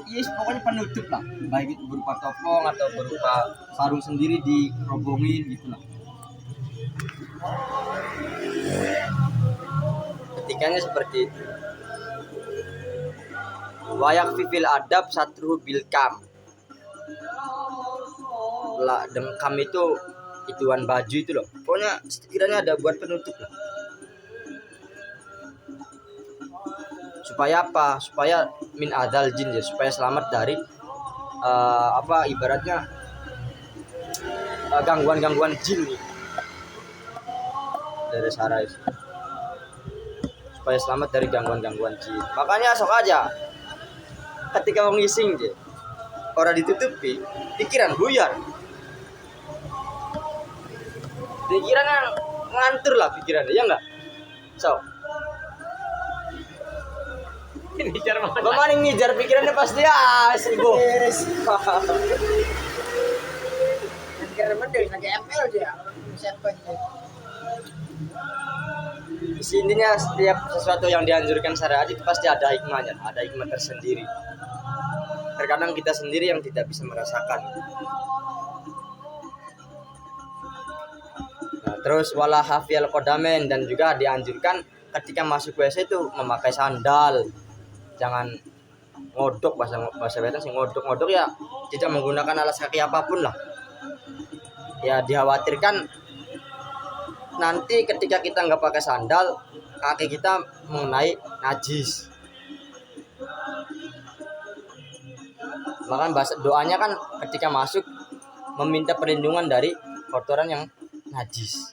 Yes, pokoknya penutup lah, baik itu berupa topong atau berupa sarung sendiri dirobongin gitu lah. Ketikanya seperti itu. Wayak fifil adab satruhu bilkam. Lah dengkam itu ituan baju itu loh. Pokoknya sekiranya ada buat penutup lah. Supaya apa? Supaya min adal jin ya, supaya selamat dari ibaratnya gangguan-gangguan jin nih. Dari Sarah itu. Supaya selamat dari gangguan-gangguan jin. Makanya sok aja ketika mau ngising je, orang ditutupi, pikiran buyar. Pikiran yang ngantur lah pikirannya, ya enggak? So, Ngejar mana? bagaimana ngejar pikirannya pasti sibuk. Karena mending lagi ML dia. Siapa itu? Intinya setiap sesuatu yang dianjurkan syariat itu pasti ada hikmahnya, ada hikmah tersendiri. Terkadang kita sendiri yang tidak bisa merasakan. Nah, terus wala hafiyal kodamen, dan juga dianjurkan ketika masuk WC itu memakai sandal. Jangan ngodok, bahasa Wetan sih ngodok ya, tidak menggunakan alas kaki apapun lah. Ya dikhawatirkan nanti ketika kita nggak pakai sandal, kaki kita mengenai najis. Bahkan bahasa doanya kan ketika masuk meminta perlindungan dari kotoran yang najis.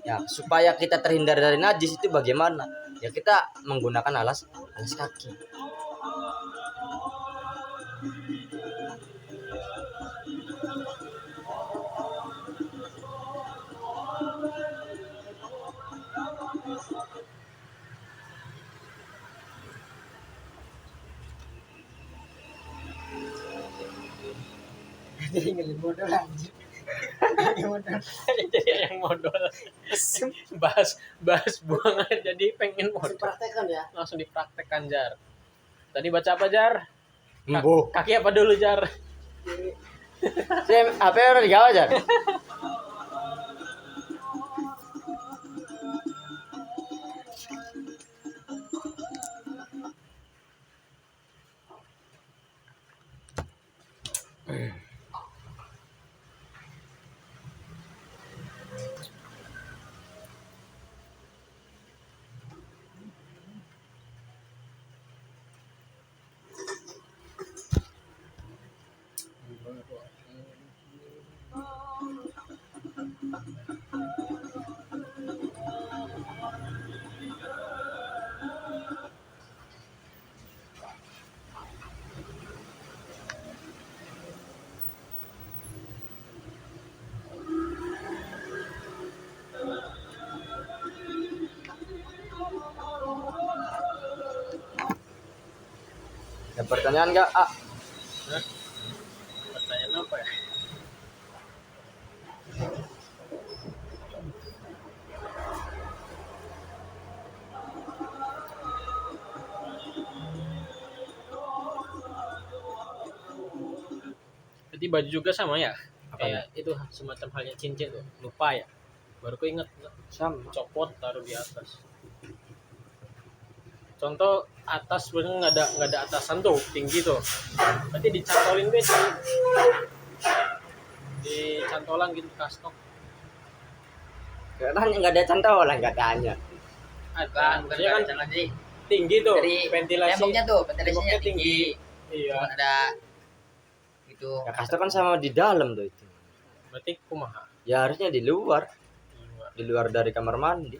Ya, supaya kita terhindar dari najis itu bagaimana? Ya kita menggunakan alas kaki. Jadi ngelih bodoh anjir. Jadi yang modal. bahas buang aja jadi pengen modal. Dipraktekkan ya. Langsung dipraktekkan Jar. Tadi baca apa Jar? Mbuh. Kaki apa dulu Jar? Apa yang udah digawa aja? Ada pertanyaan nggak? Pertanyaan apa ya? Jadi baju juga sama ya? Kayak itu semacam halnya cincin tuh. Lupa ya? Baru ku inget Sama. copot taruh di atas. Contoh atas sebenarnya nggak ada atasan tuh tinggi tuh. Berarti dicantolin besi. Dicantolan gitu kastok. Katanya nggak ada cantolan katanya. Ada, Bukan maksudnya kan kan lagi. tinggi tuh Dari ventilasi. temboknya tuh, ventilasinya Temboknya tinggi. Iya. Bukan ada gitu. Ya kastor kan sama di dalam tuh itu. Berarti kumaha. Ya harusnya di luar dari kamar mandi.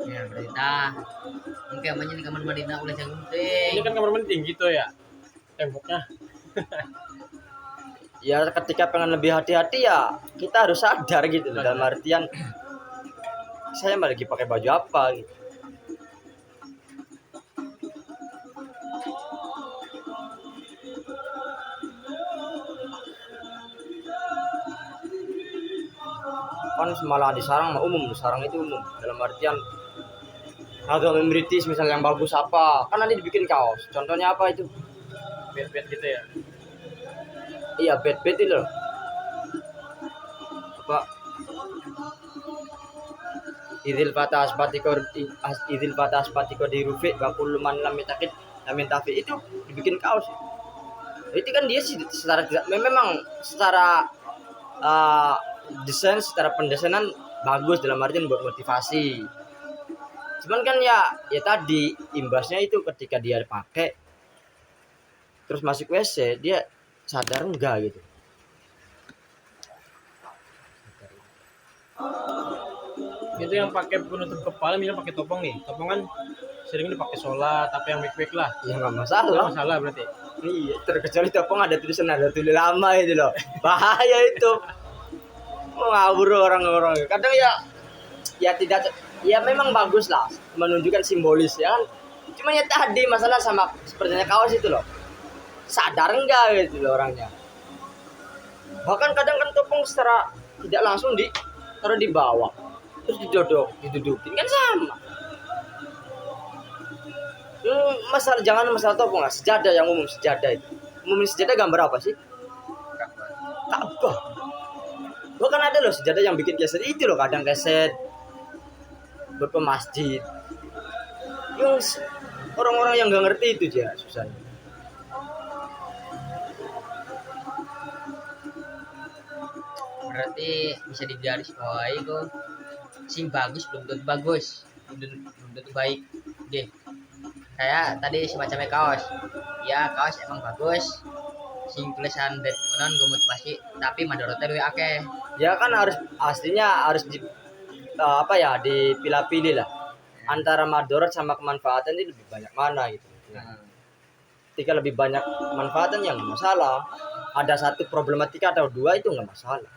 Ya berarti mungkin namanya di kamar mandi nak ulah yang Ini penting. kan kamar mandi tinggi tuh ya. Temboknya. Ya ketika pengen lebih hati-hati ya kita harus sadar gitu loh, dalam artian saya lagi pakai baju apa gitu. Kan malah di sarang mah umum, di sarang itu umum dalam artian Agak British misalnya yang bagus apa, kan nanti dibikin kaos. Contohnya apa itu? bed gitu ya. Iya, bed itu loh. Apa? Idil fata asbatiko di rufi bakul man lam yatakid lamin tafi itu dibikin kaos. Itu kan dia sih secara memang secara desain, secara pendesainan bagus dalam artian buat motivasi. Cuman kan ya tadi imbasnya itu ketika dia pakai terus masuk WC dia sadar enggak gitu. Itu yang pakai penutup kepala, misalnya pakai topong nih. Topong kan sering dipakai sholat, tapi yang baik-baik lah. Ya nggak Itu masalah. masalah berarti. Iya, terkecuali topong ada tulisan ada tulis lama itu loh. Bahaya itu. Mau ngawur orang-orang. Kadang ya tidak ya memang bagus lah menunjukkan simbolis ya kan. Cuma ya tadi masalah sama sepertinya kaos itu loh. Sadar enggak gitu loh orangnya. Bahkan kadang kan topong secara tidak langsung taruh di bawah. Terus didudukin kan sama. Jangan masalah topong lah, sejadah yang umum sejadah itu. Umum sejadah gambar apa sih? Ka'bah. Bahkan ada loh sejadah yang bikin keset itu loh, kadang keset buat ke masjid. Yang orang-orang yang nggak ngerti itu dia susahnya. Berarti bisa digaris bawahi kok. Sing bagus belum tentu bagus, belum tentu baik. Oke. Kayak tadi semacamnya kaos. Ya kaos emang bagus. Sing tulisan bed non gue motivasi, tapi madorotnya luwih akeh. Ya kan aslinya harus dipilah-pilih lah antara madorot sama kemanfaatan ini lebih banyak mana gitu. Ketika lebih banyak manfaatan yang nggak masalah, ada satu problematika atau dua itu nggak masalah.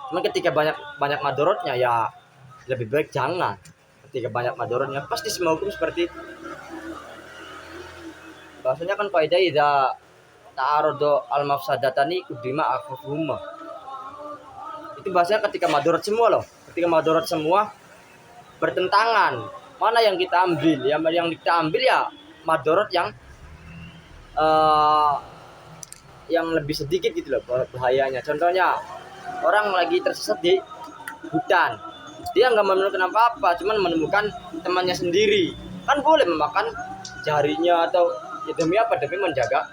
Cuma ketika banyak madorotnya ya lebih baik jangan. Ketika banyak madorotnya pasti semua hukum seperti itu. Bahasanya kan kaidah idza ta'arodo al-mafsadatani kudima akhuhuma. Itu bahasanya ketika madorot semua loh. Ketika madorot semua bertentangan, mana yang kita ambil? Yang kita ambil ya madorot yang lebih sedikit gitu loh bahayanya. Contohnya orang lagi tersesat di hutan, dia nggak menemukan apa-apa, cuman menemukan temannya sendiri. Kan boleh memakan jarinya atau ya demi apa? Demi menjaga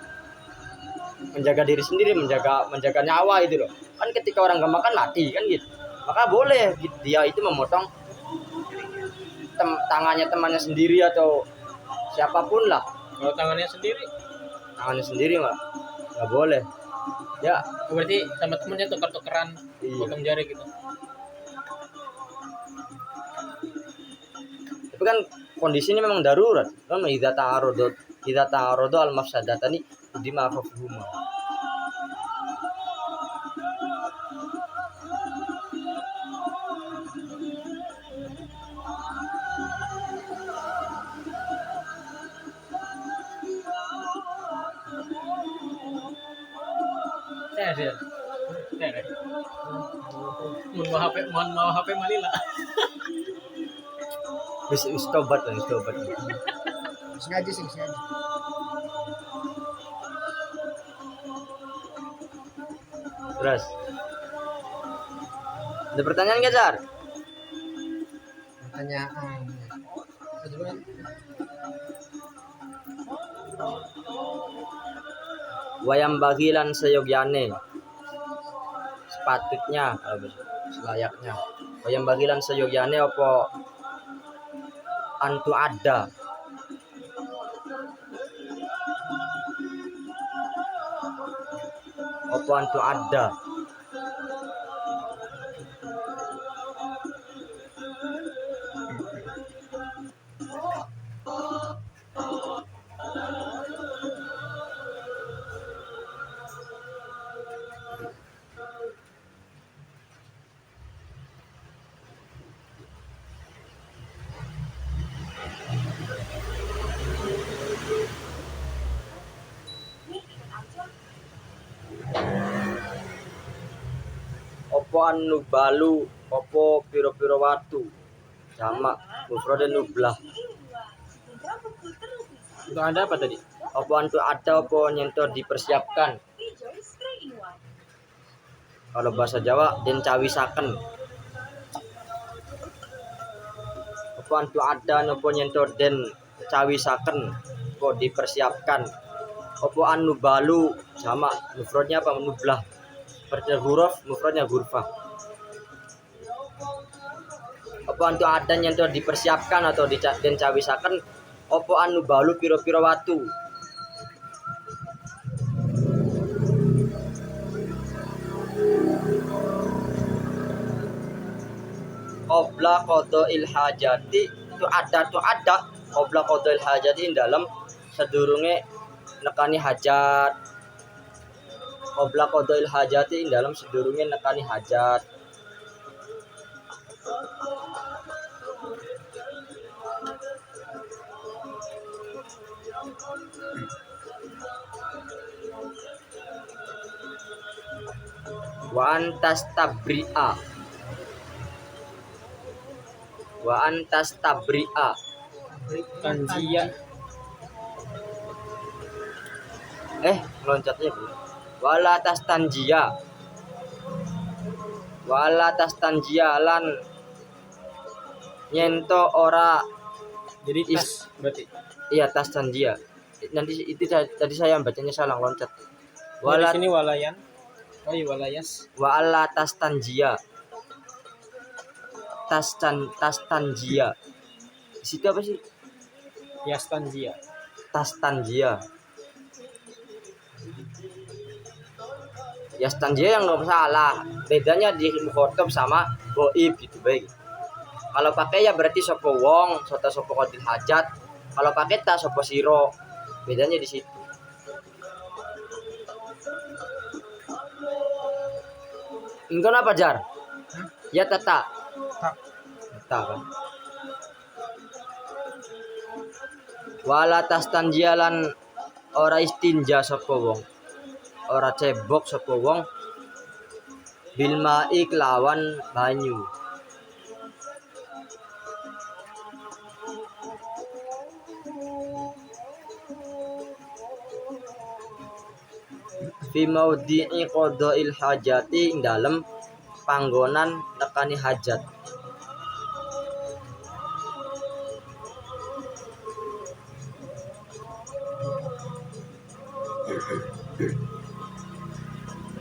diri sendiri, menjaga nyawa itu loh. Kan ketika orang nggak makan mati kan gitu. Maka boleh dia itu memotong tangannya temannya sendiri atau siapapun lah. Kalau tangannya sendiri Mah nggak boleh. Ya berarti sama temennya tuker-tukeran iya. potong jari gitu. Tapi kan kondisinya memang darurat. Kan idza ta'arodo al-mafsadatani kudima akhuhuma. Mohon maaf HP Malila. Wis tobat. Sini aja. Terus ada pertanyaan nggak, Jar? Pertanyaan. Wayam bagilan seyogyane sepatutnya selayaknya wayam bagilan seyogyane apa antu ada opo anu balu opo piro-piro watu sama mufrad nublah Untuk Anda apa tadi? Apa antu ada apa nyentor dipersiapkan. Kalau bahasa Jawa den cawisaken. Apa antu ada napa nyentor den cawisaken apa dipersiapkan. Apa anu balu sama mufradnya apa nublah. Seperti huruf mufradnya hurfah. Apa antu ada nyentor dipersiapkan atau den cawisaken apa anu balu pira-pira watu. Qabla qada'il hajati itu ada qabla qada'il hajati dalam sedurunge nekani hajat. Qabla qada'il hajati dalam sedurunge nekani hajat. Wa antas tabri'a Tanzia. Loncatnya Bu. Wala tastanjia lan nyento ora. Jadi tas berarti. Iya tastanjia. Nanti itu tadi saya bacanya salah loncat. Di Wala sini walayan. Oh iya walayas. wala tastanjia. Tastanjia. Di situ apa sih? Yastanzia. Tastanjia. Yastanjia yang nggak salah. Bedanya di mukhotob sama goib gitu baik. Kalau pakai ya berarti sopo wong, sopo qadil hajat. Kalau pakai ta sopo siro. Bedanya di situ. Engkau apa jar? Ya tata. Tata kan. Wala tastanjialan ora istinja sapa wong. Ora cebok sapa wong bil ma'i kelawan banyu. Fi maudhi'i qada'il hajati ing dalem panggonan nekani hajat.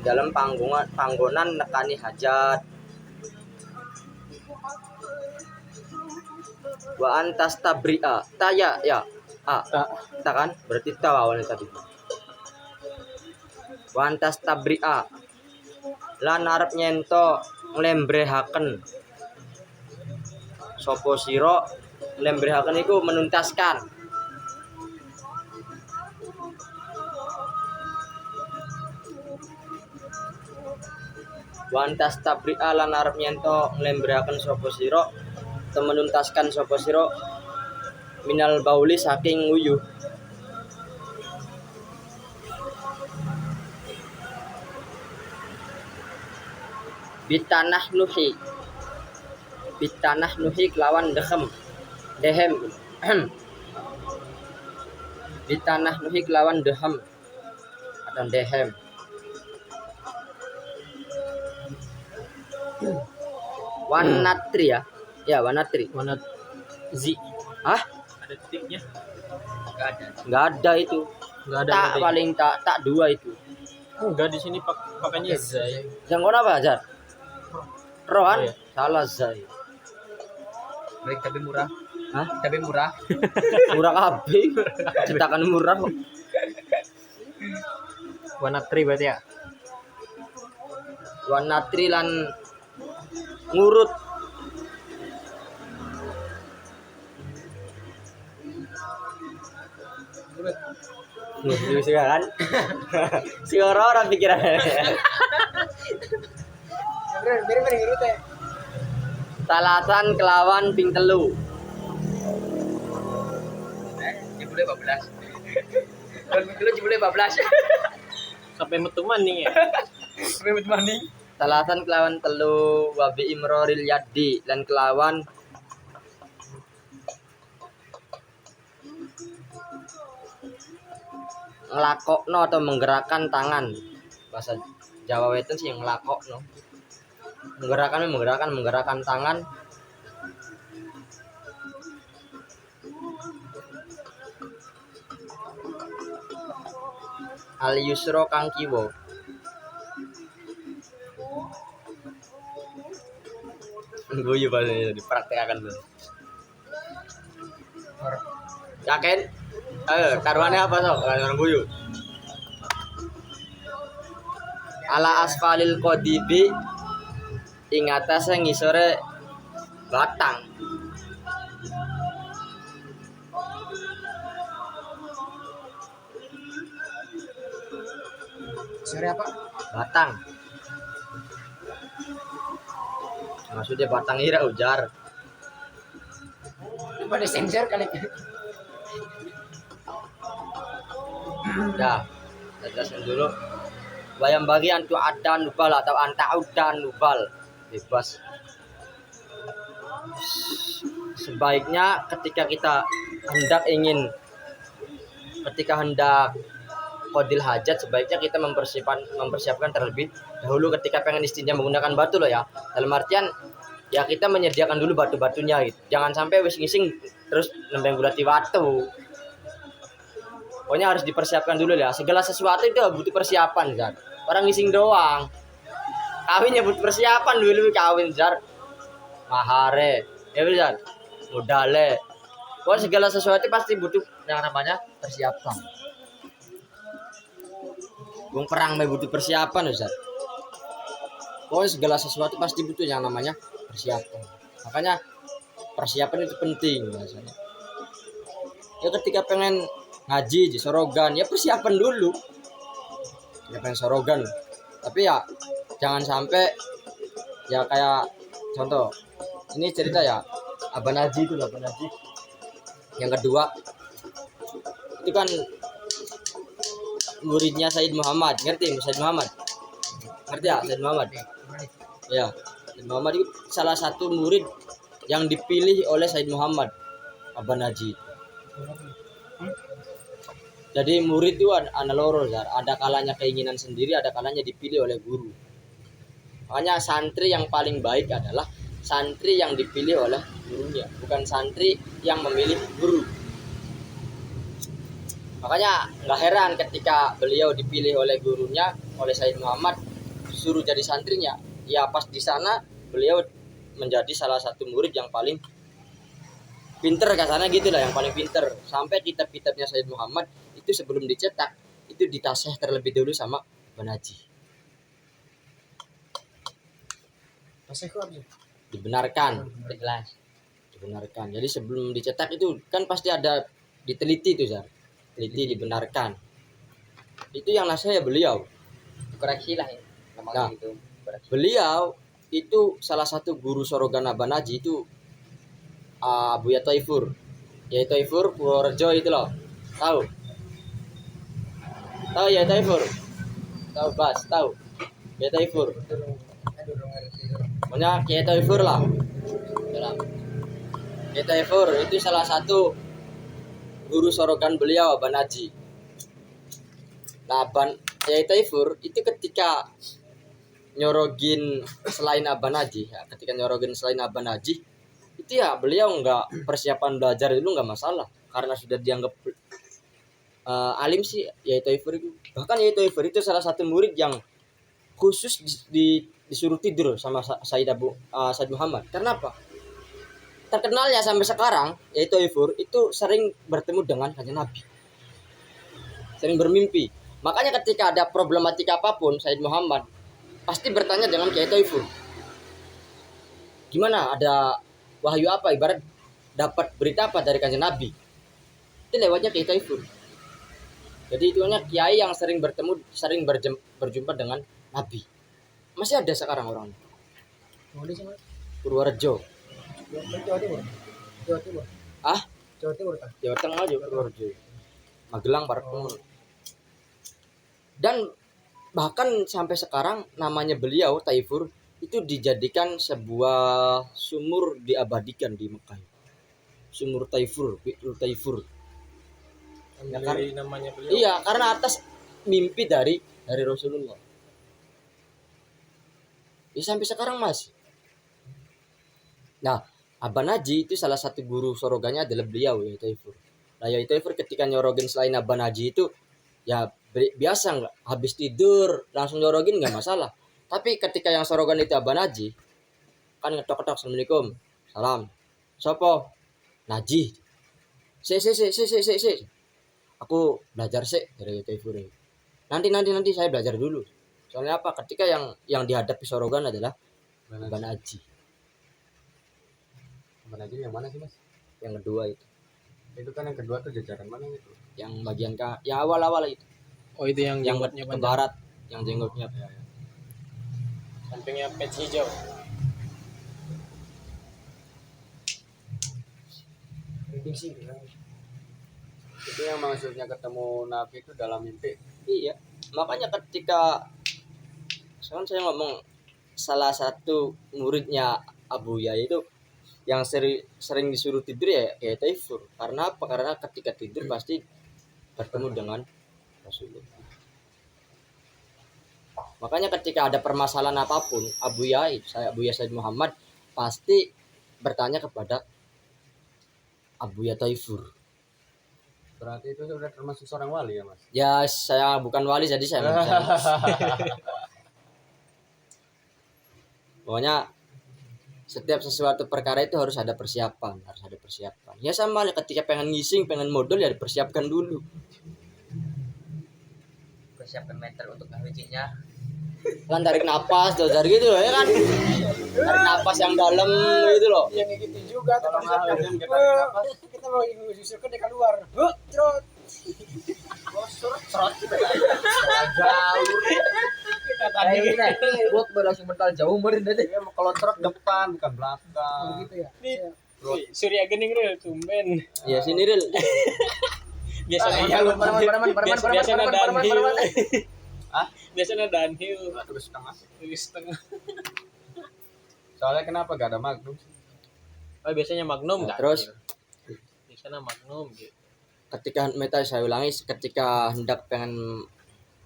Dalam panggonan nekani hajat. Wa antas tabri'a ta ya ta kan berarti ta awalnya tadi. Wa antas tabri'a lan arep nyento nglembrehaken sapa sira. Nglembrehaken iku menuntaskan. Wantas tabri'a lan arep nyento nglembrehaken sapa sira menuntaskan sapa sira minal bauli saking nguyuh. Bitanah nuhi kelawan dehem bitanah nuhi kelawan dehem atau dehem. Wanatri ya wanatri. Wanat zi. Hah? Ada titiknya? Nggak ada itu. Enggak ada. Tak berarti. paling tak dua itu. Enggak di sini pakainya zai. Yang mana apa Jar? Rohan? Oh, iya. Salah Zai. Baik tapi murah. Hah? Tapi murah. Murah kabeh. Cetakan murah kok. Wanatri berarti ya. Wanatri lan ngurut. Nih, di kan? Si orang pikirannya. Beri urut ya. Talasan kelawan ping telu. Jebule 14. Kalau dulu jebule 14. Sampai metu maning ya. Sampai metu maning. Talasan kelawan telu wabi imroril yadi lan kelawan ngelakokno atau menggerakkan tangan. Bahasa Jawa Wetan sih yang ngelakokno. Menggerakkan tangan. Al yusra kang kiwa. Guyu bahasa dipraktekkan tuh. Yakin? Ayo, taruhannya apa sok? Orang guyu. Ala asfalil qodibi ing atase ngisore batang. Sore apa? Batang. Maksudnya batang ira ujar. Pada sensor kali. Ya, saya jelaskan dulu. Bayang bagian tu ada nubal atau anta udan nubal bebas. Sebaiknya ketika hendak qadil hajat, sebaiknya kita mempersiapkan terlebih dahulu ketika pengen istinja menggunakan batu loh ya. Dalam artian ya kita menyediakan dulu batu-batunya gitu. Jangan sampai wis ngising terus nembeng bulati batu. Pokoknya harus dipersiapkan dulu ya. Segala sesuatu itu butuh persiapan, Zar. Orang ngising doang. Kawinnya butuh persiapan dulu kawin, Zar. Mahare, ya Zar. Modale. Pokoknya segala sesuatu pasti butuh yang namanya persiapan. Wong perang mah butuh persiapan, Zar. Pokoknya segala sesuatu pasti butuh yang namanya persiapan. Makanya persiapan itu penting biasanya. Ya ketika pengen ngaji di sorogan ya persiapan dulu. Ya pengen sorogan. Tapi ya jangan sampai ya kayak contoh ini cerita ya Abang Haji itu Abang Haji. Yang kedua itu kan muridnya Said Muhammad, ngerti Said Muhammad? Ngerti ya Said Muhammad? Ya, Said Muhammad itu salah satu murid yang dipilih oleh Said Muhammad, Abang Haji. Jadi murid itu ada loro, ada kalanya keinginan sendiri, ada kalanya dipilih oleh guru. Makanya santri yang paling baik adalah santri yang dipilih oleh gurunya, bukan santri yang memilih guru. Makanya nggak heran ketika beliau dipilih oleh gurunya, oleh Said Muhammad, suruh jadi santrinya. Ya pas di sana beliau menjadi salah satu murid yang paling pinter, katanya gitu lah, yang paling pinter. Sampai kitab-kitabnya Said Muhammad itu sebelum dicetak itu ditasih terlebih dulu sama Abang Haji. Tasih apa sih? Dibenarkan, Jelas. dibenarkan. Jadi sebelum dicetak itu kan pasti ada diteliti tuh, Zar. Teliti dibenarkan. Itu yang nasihat beliau. Koreksi lah ya. Nah, Gitu. beliau itu salah satu guru sorogan Abang Haji itu Buya Taifur. Ya Taifur Purworejo itu loh. Tahu? Tahu ya Taifur? Tahu Bas, tahu. Ya Taifur. Pokoknya Kiai Taifur lah. Kiai Taifur itu salah satu guru sorogan beliau Abang Haji. Nah, Kiai Taifur itu ketika nyorogin selain Abang Haji, ya, itu ya beliau nggak persiapan belajar dulu nggak masalah karena sudah dianggap alim sih Kiai Taifur itu. Bahkan Kiai Taifur itu salah satu murid yang khusus disuruh tidur sama Said Muhammad. Karena apa? Terkenalnya sampai sekarang Kiai Taifur itu sering bertemu dengan Kanjeng Nabi. Sering bermimpi. Makanya ketika ada problematika apapun Said Muhammad pasti bertanya dengan Kiai Taifur. Gimana, ada wahyu apa, ibarat dapat berita apa dari Kanjeng Nabi? Itu lewatnya Kiai Taifur. Jadi itunya kiai yang sering berjumpa dengan Nabi. Masih ada sekarang orang. Purworejo. Jawa Timur. Jawa Timur. Ah? Jawa Timur kan? Jawa Tengah juga Purworejo. Magelang, Parepur. Dan bahkan sampai sekarang namanya beliau Taifur itu dijadikan sebuah sumur, diabadikan di Mekah. Sumur Taifur, Bi'ru Taifur. Ambil kan? dari namanya beliau. Iya, karena atas mimpi dari Rasulullah. Ya, sampai sekarang masih. Nah, Abah Naji itu salah satu guru sorogannya adalah beliau, ya Taifur. Nah, ya Taifur ketika nyorogin selain Abah Naji itu ya biasa, nggak habis tidur langsung nyorogin nggak masalah. Tapi ketika yang sorogan itu Abah Naji kan ngetok-ketok, assalamualaikum, salam, sopo, Naji, si, aku belajar sih dari Taifur ini. Nanti saya belajar dulu. Soalnya apa? Ketika yang dihadapi sorogan adalah Abah Naji. Abah Naji yang mana sih mas? Yang kedua itu, Kan yang kedua tuh jajaran mana itu? yang bagian yang awal-awal itu, Oh itu yang yang jenggotnya ke panjang. barat, yang jenggotnya. Sampingnya patch hijau. Itu yang maksudnya ketemu Nabi itu dalam mimpi. Iya, makanya ketika sekarang saya ngomong salah satu muridnya Abu Ya itu yang sering disuruh tidur ya Taifur. Karena apa? Karena ketika tidur pasti bertemu dengan Rasulullah. Makanya ketika ada permasalahan apapun, Abu Ya Said Muhammad pasti bertanya kepada Abu Ya Taifur. Berarti itu sudah termasuk seorang wali ya mas? Ya, saya bukan wali jadi saya nggak bisa. Pokoknya setiap sesuatu perkara itu harus ada persiapan. Ya sama lah, ketika pengen ngising, pengen modal ya dipersiapkan dulu. Persiapkan mental untuk ngawijinya. Kan tarik napas, dozar gitu loh, ya kan. Tarik napas yang dalam gitu loh. Yang kayak gitu juga tuh Kalau konsepnya. nggak kita tarik nafas. Kita mau ngusirkan dia keluar. Trot. Serot gitu. Tadi gua baru langsung mental jauh meureun tadi. Dia mau kalau truk depan bukan belakang. Gitu ya. Surya Gening real tumben. Ya sini Ril. Biasanya biasanya downhill. Hah? Biasanya downhill. Terus setengah. Tulis setengah. Soalnya kenapa gak ada Magnum? Oh biasanya Magnum Nah, nggak? terus Biasanya Magnum gitu. ketika saya ulangi, ketika hendak pengen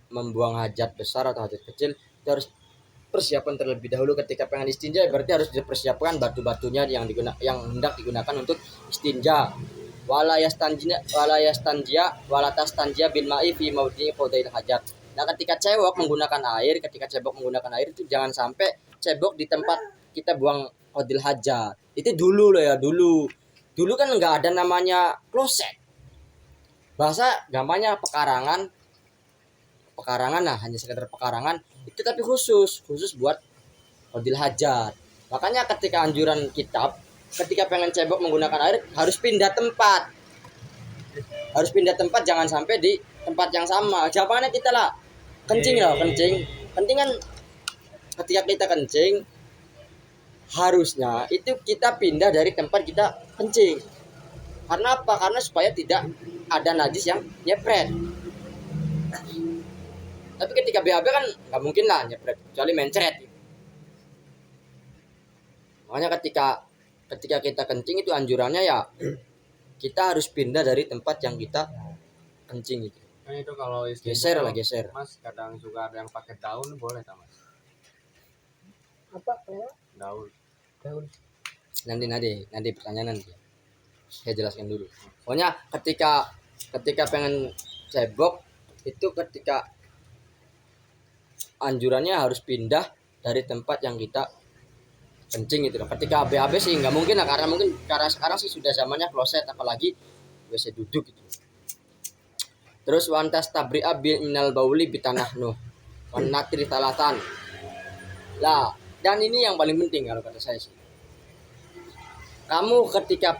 membuang hajat besar atau hajat kecil, itu harus persiapan terlebih dahulu. Ketika pengen istinja berarti harus dipersiapkan batu-batunya yang hendak digunakan untuk istinja. Walatastanjia bil ma'i fi maudhi'i qadail hajat. Nah, ketika cebok menggunakan air itu jangan sampai cebok di tempat kita buang qadil hajat. Itu dulu loh ya, dulu kan nggak ada namanya kloset. Bahasa gampangnya pekarangan nah, hanya sekedar pekarangan itu, tapi khusus buat qadil hajat. Makanya ketika anjuran kitab, ketika pengen cebok menggunakan air harus pindah tempat, jangan sampai di tempat yang sama. Jawabannya kita lah kencing kan ketika kita kencing harusnya itu kita pindah dari tempat kita kencing. Karena apa? Karena supaya tidak ada najis yang nyepret. Tapi ketika BAB kan nggak mungkin lah nyepret, kecuali mencret. Makanya ketika kita kencing itu anjurannya ya kita harus pindah dari tempat yang kita kencing itu. Kan itu kalau Geser. Mas kadang juga ada yang pakai daun, boleh tak mas? Apa? Daun. Nanti pertanyaan nanti. Saya jelaskan dulu. Pokoknya ketika pengen cebok itu ketika anjurannya harus pindah dari tempat yang kita kencing gitu loh. Ketika BAB sih nggak mungkin lah, karena sekarang sih sudah zamannya kloset, apalagi WC duduk gitu. Terus wantas tabri'a minal bauli bitanah nuh wanatri talatan. Lah, dan ini yang paling penting kalau kata saya sih. Kamu ketika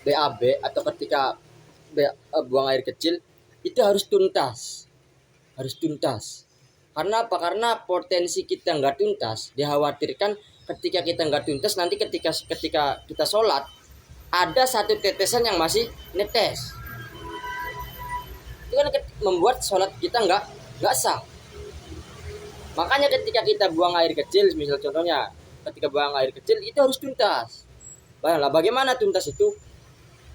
BAB atau ketika buang air kecil itu harus tuntas. Karena apa? Karena potensi kita nggak tuntas, dikhawatirkan ketika kita nggak tuntas nanti ketika kita sholat ada satu tetesan yang masih netes. Itu kan membuat sholat kita nggak sah. Makanya ketika kita buang air kecil, misal contohnya ketika buang air kecil itu harus tuntas. Bayanglah bagaimana tuntas itu?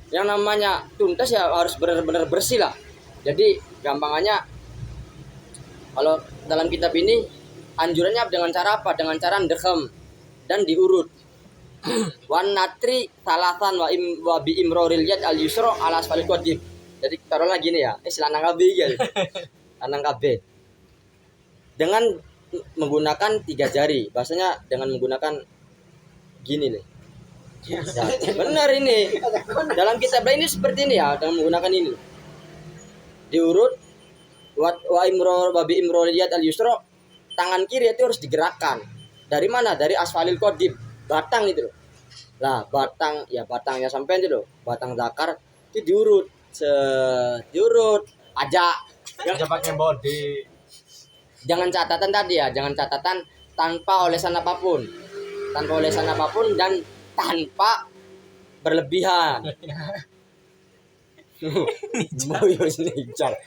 Yang namanya tuntas ya harus benar-benar bersih lah. Jadi gampangannya kalau dalam kitab ini anjurannya dengan cara apa? Dengan cara ndekhem dan diurut. Wan natri talatan wa bi imroril yad al yusra ala asfalil qadib. Jadi taruhlah gini ya, lanang KB gitu. Lanang KB. Dengan menggunakan 3 jari, bahasanya dengan menggunakan gini nih. Ya, benar ini. Dalam kitab ini seperti ini ya, dengan menggunakan ini. Diurut wa imro babi imroliyat al yusro, tangan kiri itu harus digerakkan. Dari mana? Dari asfalil qadib, batang itu loh. Lah, batangnya sampai itu loh, batang zakar itu diurut aja. Aja pakai body. Jangan catatan tadi ya, jangan catatan tanpa olesan apapun. Tanpa olesan apapun dan tanpa berlebihan. Moyos nijar.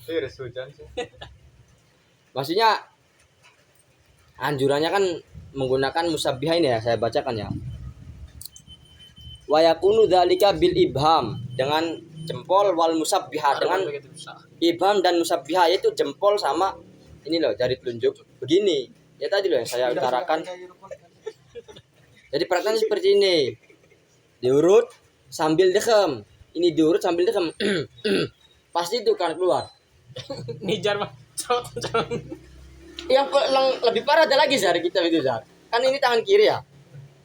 Terus hujan sih. Maksudnya anjurannya kan menggunakan musabbihah ini ya, saya bacakan ya. Wa yakunu dzalika bil ibham, dengan jempol wal musabbihah, dengan ibham dan musabbihah, yaitu jempol sama ini loh jari telunjuk begini. Ya tadi loh yang saya utarakan. Jadi perhatian seperti ini. Diurut sambil dekhem. Ini diurut sambil dekhem. Pasti itu kan keluar. Nijar mah. Yang lebih parah ada lagi Zar, kita itu Zar. Kan ini tangan kiri ya.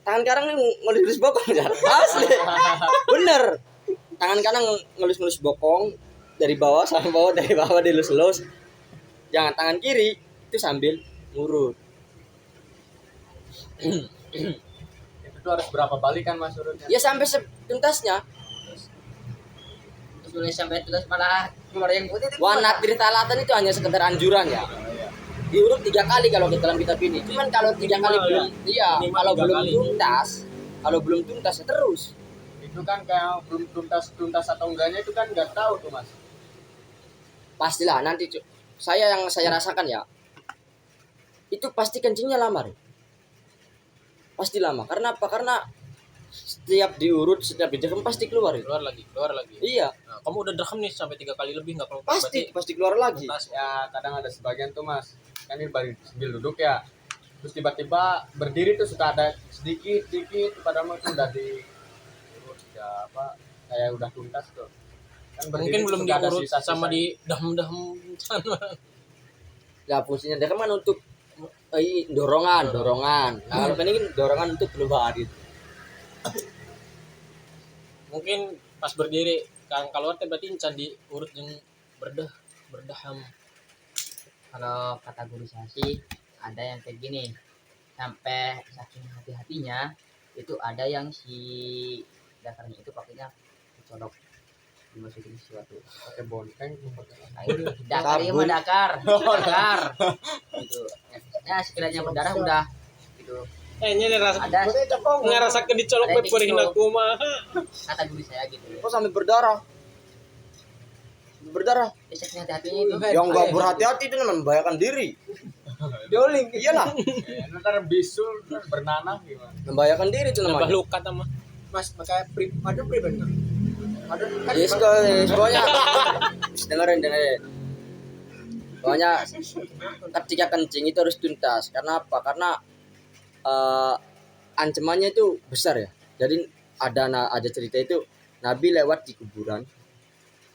Tangan kanan ngelus bokong Zar. Asli. Bener. Tangan kanan ngelus bokong dari bawah sampai bawah, dari bawah dilus-lus. Jangan tangan kiri itu sambil ngurut. Itu tuh harus berapa balik kan Mas urutnya? Ya sampai tuntasnya. Tulis sampai tulis malah keluar yang putih. Warna talatan itu hanya sekedar anjuran ya. Diurut 3 kali kalau di dalam kitab ini. Cuman kalau 3 kali belum, iya, kalau belum tuntas ya terus. Itu kan kayak belum tuntas atau enggaknya itu kan nggak tahu tuh Mas. Pastilah nanti saya rasakan ya. Itu pasti kencingnya lama. Pasti lama. Karena apa? Karena setiap diurut, setiap didekem pasti keluar itu. Keluar lagi. Iya, Nah, kamu udah direkam nih sampai 3 kali lebih nggak keluar? pasti keluar lagi. Ya kadang ada sebagian tuh Mas. Kan ini baru sambil duduk ya. Terus tiba-tiba berdiri tuh suka ada sedikit padahal mah itu udah di ya apa kayak udah tuntas tuh. Kan Mungkin belum suka ada diurut sisa-sisa. sama di dahem sana. Ya fungsinya dekem kan untuk dorongan. Nah, kalau ini kan dorongan untuk keluar gitu. Mungkin pas berdiri kan keluar teh berarti encan diurut yang berdaham. Kalau kategorisasi ada yang kayak gini, sampai saking hati-hatinya itu ada yang si dakarnya itu pakainya dicolok, dimasukin sesuatu. Pakai bonteng. Nah, itu dakarnya mah dakar gitu ya, sekiranya berdarah udah gitu. Ini rasa Ada ngerasakeun dicolok ada we perihna kumaha. kategori saya gitu. Kok sampai berdarah? Ya, saking hati-hatinya itu. Yang enggak berhati-hati itu namanya membahayakan diri. Doling. Iyalah, Ntar bisul bernanah gimana? membahayakan diri itu Nambah namanya. luka ta mah. Mas pakai ada pribadi. Ada kan Yes, pokoknya dengerin. Pokoknya ketika kencing itu harus tuntas. Karena apa? Karena ancamannya itu besar ya. Jadi ada cerita itu Nabi lewat di kuburan.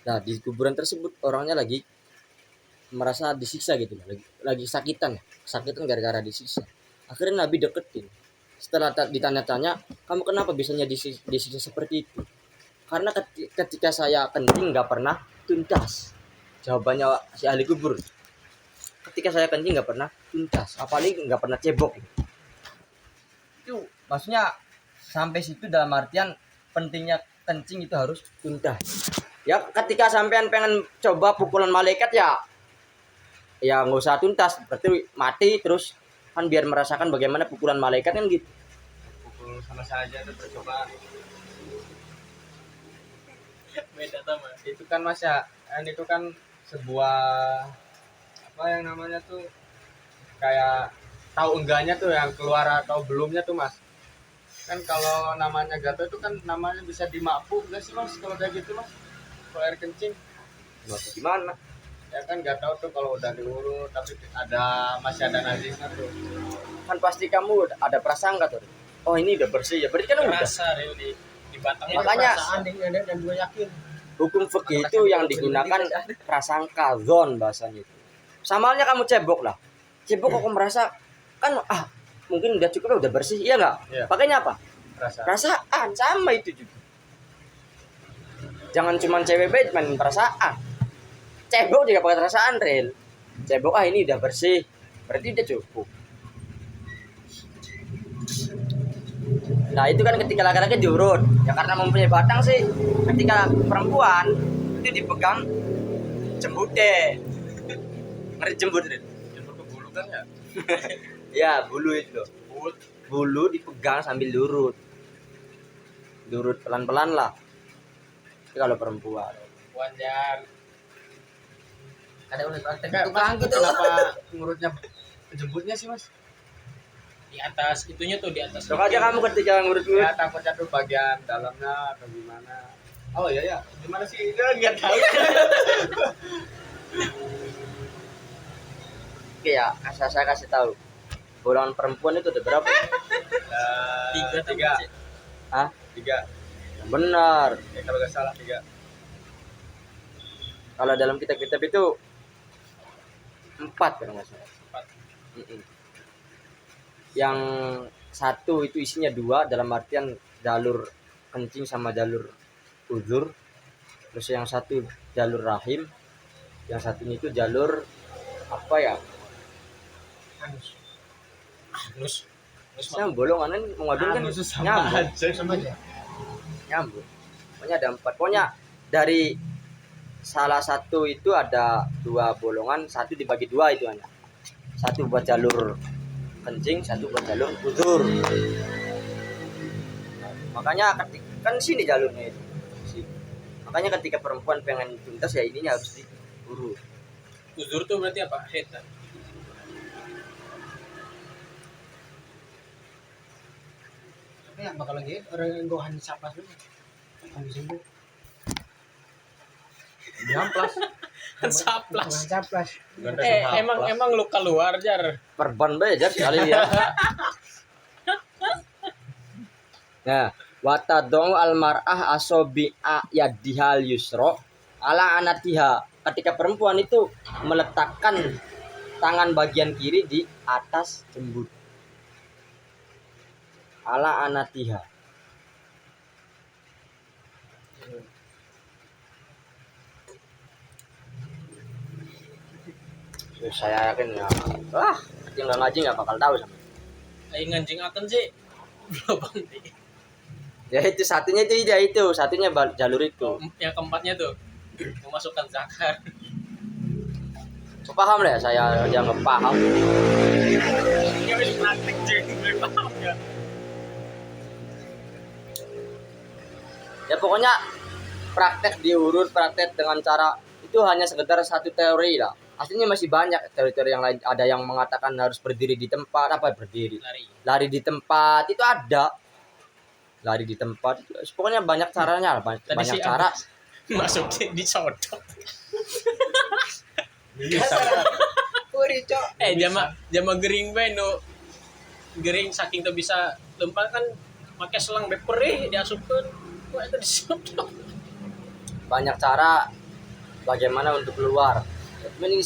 Nah, di kuburan tersebut orangnya lagi merasa disiksa gitu, lagi sakitan gara-gara disiksa. Akhirnya Nabi deketin. Setelah ditanya-tanya, kamu kenapa bisanya disiksa seperti itu? Karena ketika saya kencing nggak pernah tuntas. Jawabannya si ahli kubur. Ketika saya kencing nggak pernah tuntas, apalagi nggak pernah cebok. Itu maksudnya sampai situ dalam artian pentingnya kencing itu harus tuntas. Ya ketika sampean pengen coba pukulan malaikat ya nggak usah tuntas, berarti mati terus kan biar merasakan bagaimana pukulan malaikat kan gitu. pukul sama saja itu percobaan. Beda sama. Itu kan Mas ya, kan itu kan sebuah apa yang namanya tuh kayak tahu enggaknya tuh yang keluar atau belumnya tuh Mas. Kan kalau namanya gatal itu kan namanya bisa dimapuk nggak sih mas kalau kayak gitu mas? Kalau air kencing Gimana? ya kan nggak tahu tuh kalau udah diurut tapi ada masih ada najisnya tuh. Kan pasti kamu ada prasangka tuh. Oh ini udah bersih ya, berarti kan udah. Rasa Ril, di batangnya Makanya perasaan dan gue yakin. hukum fikih itu yang digunakan prasangka, zon bahasanya itu. Sama halnya kamu cebok lah. Cebok kok kamu merasa kan mungkin udah cukup udah bersih, iya nggak? Iya. Pakainya apa? Rasa. Perasaan sama itu juga. Jangan cuma cewek main perasaan. Cebok juga pakai perasaan, Ril. Cebok ini udah bersih, berarti udah cukup. Nah itu kan ketika laki-laki diurut, ya karena mempunyai batang sih. Ketika perempuan itu dipegang jembute, ngerti jembut, Ril? Jemput ke bulu kan ya? Ya bulu itu loh. Bulu dipegang sambil diurut pelan-pelan lah. Itu kalau perempuan. Wajar. Ada udah praktek Enggak, tukang mas, gitu. kenapa ngurutnya jemputnya sih mas? Di atas itunya tuh di atas. Sok aja kamu ketika ngurut-ngurut. Ya takutnya tuh bagian dalamnya atau gimana? Oh iya ya, gimana sih? Dia nggak tahu. Oke ya, saya kasih tahu. Bolongan perempuan itu ada berapa? Tiga. Hah? 3. Benar. Ya, kalau nggak salah 3. Kalau dalam kitab-kitab itu 4 kalau nggak salah. 4. Mm-mm. Yang satu itu isinya 2 dalam artian jalur kencing sama jalur uzur. Terus yang satu jalur rahim. Yang satunya itu jalur apa ya? Nus. Yang bolongan mengadun kan nyambung. Sama aja. Nyambung. Pokoknya ada 4. Pokoknya dari salah satu itu ada 2 bolongan, satu dibagi 2 itu hanya. Satu buat jalur kencing, satu buat jalur uzur. Makanya ketika kan sini jalurnya itu. Sini. Makanya ketika perempuan pengen tuntas ya ininya harus diurut. Uzur tuh berarti apa? Head. Tapi yang bakal lagi orang yang gohan siapa dulu. Kami sembuh. Diamplas. Kan saplas. Gohan caplas. Emang luka luar jar. Perban beja kali ya. Nah, watadong almar'ah asobi'a yadihal yusro ala anatiha. Ketika perempuan itu meletakkan tangan bagian kiri di atas jembut. Ala anatiha. Saya yakin ya. Yang nggak ngaji nggak bakal tahu sama. Aing ngancing akan sih. Belum nanti. Ya itu satunya itu satunya jalur itu. Yang keempatnya tuh memasukkan zakar. Paham lah ya, saya aja nggak paham. Dia harus praktek jadi paham ya. Ya pokoknya praktek diurut, praktek dengan cara itu hanya sekedar satu teori lah. Aslinya masih banyak teori-teori yang lain. Ada yang mengatakan harus berdiri di tempat, lari di tempat itu ada. Lari di tempat itu pokoknya banyak caranya, banyak cara. Masuk disodok. Jama gering bae no. Gering saking tuh bisa tempat kan pakai selang beperih diasupkeun. Kok itu disodok. Banyak cara bagaimana untuk keluar. Cuman ini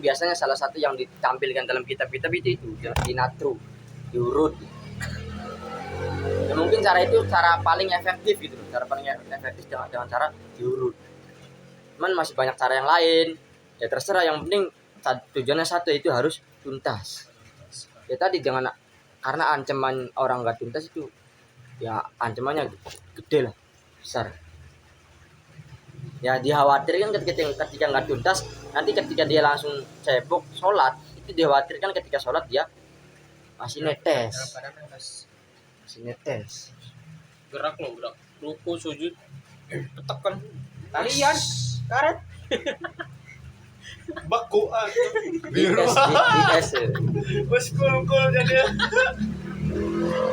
biasanya salah satu yang ditampilkan dalam kitab-kitab itu dinatru, diurut. Ya mungkin cara itu cara paling efektif gitu, cara paling efektif dengan cara diurut. Cuman masih banyak cara yang lain. Ya terserah, yang penting tujuannya satu, itu harus tuntas. Ya tadi jangan karena ancaman orang nggak tuntas itu ya ancamannya gede lah, besar. Ya dikhawatirkan ketika nggak tuntas, nanti ketika dia langsung cebok sholat, itu dikhawatirkan ketika sholat dia masih netes. Gerak ruku sujud tekan Kalian karet. Bakuan. DS. Wes kul jadi.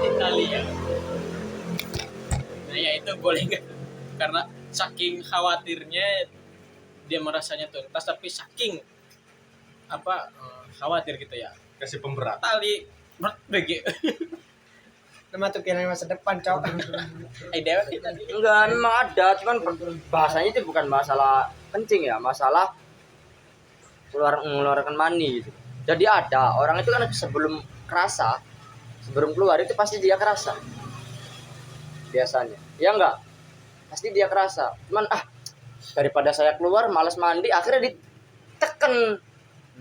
Italia. Nah, ya itu boleh nggak? Karena saking khawatirnya dia merasanya tuntas, tapi saking khawatir gitu ya. Kasih pemberat. Tali begitu. Nama tuh kira masa depan, cok. Dewa kita tadi. Enggak, memang ada, cuman bahasanya itu bukan masalah kencing ya, masalah mengeluarkan mani gitu. Jadi ada orang itu kan sebelum keluar itu pasti dia kerasa. Biasanya. Ya enggak? Pasti dia kerasa. Cuman daripada saya keluar malas mandi, akhirnya diteken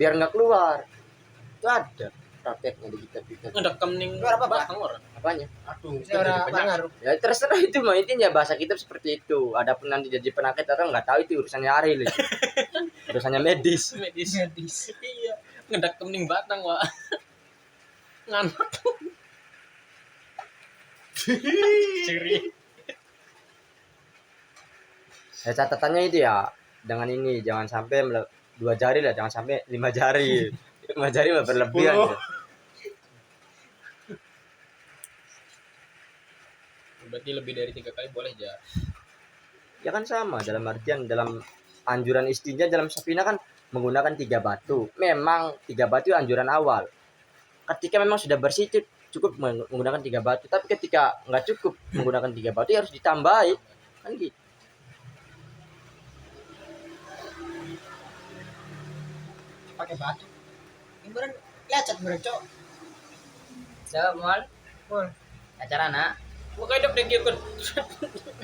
biar nggak keluar. Itu ada prakteknya di kita. Ngedekam ning Keluar apa, Pak? batang orang. Apanya? Aduh, Saya orang pengaruh. Ya terserah itu mah, intinya bahasa kita seperti itu. Adapun nanti jadi penyakit atau nggak tahu, itu urusannya Ariel itu. Urusannya medis. Medis. Iya. Ngedekam ning batang, Wak. Nganak. Ciri. Ya catatannya itu ya, dengan ini jangan sampai 2 jari lah, jangan sampai 5 jari. 5 jari mah berlebihan. 10. Ya. Berarti lebih dari 3 kali boleh aja. Ya kan sama, dalam artian dalam anjuran istinya dalam Safina kan menggunakan 3 batu. Memang 3 batu anjuran awal. Ketika memang sudah bersih itu cukup menggunakan 3 batu. Tapi ketika nggak cukup menggunakan 3 batu, ya harus ditambahi. Kan gitu. Pakai batu. Ini beneran lecet beneran, cok. So, mal Wah, acara nak. Mau kayak dok dek ikut.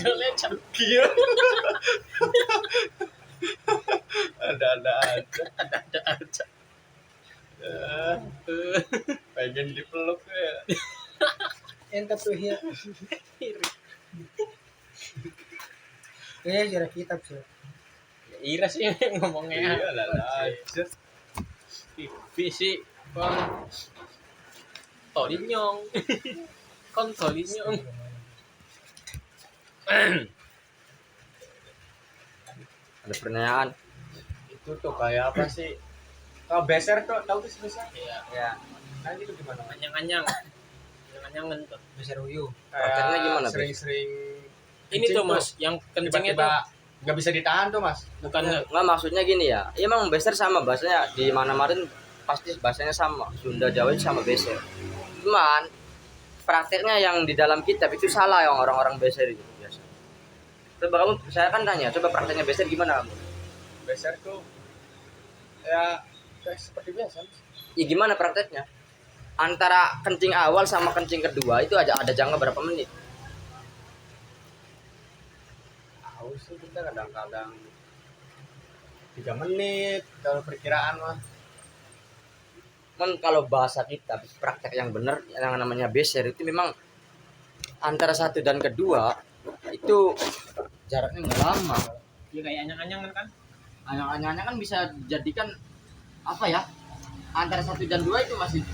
Lecet. Iya. Ada aja. Ada aja. Pengen dipeluk ya. ente tuh ya. Eh, jarak kitab sih. Ira sih ngomongnya. Iya lah aja. Visi tolinyong. Kon tolinyong. Ada pertanyaan. Itu tuh kayak apa sih? Kalau beser tuh tahu tuh beser. Iya. Ya. Nah itu gimana? Anyang-anyang. Anyang-anyangan tuh. Bisa ruyu. Prakteknya gimana, Bes? Sering-sering Ini tuh Mas, yang kencingnya tuh tiba-tiba nggak bisa ditahan tuh Mas. bukan Nggak, maksudnya gini ya. Ya emang beser sama bahasanya di mana-mana pasti bahasanya sama. Sunda Jawa itu sama beser. Cuman prakteknya yang di dalam kitab itu salah, yang orang-orang beser itu biasa. Coba kamu, saya kan tanya, coba prakteknya beser gimana kamu? Beser tuh ya kayak seperti biasa. Ya gimana prakteknya? Antara kencing awal sama kencing kedua itu ada jangka berapa menit? Tahu sih kita kadang-kadang 3 menit kalau perkiraan mah. Kan kalau bahasa kita praktek yang benar yang namanya beser itu memang antara satu dan kedua itu jaraknya nggak lama. ya kayak anyang-anyangan kan. Anyang-anyangnya kan bisa dijadikan apa ya? Antara 1 dan 2 itu masih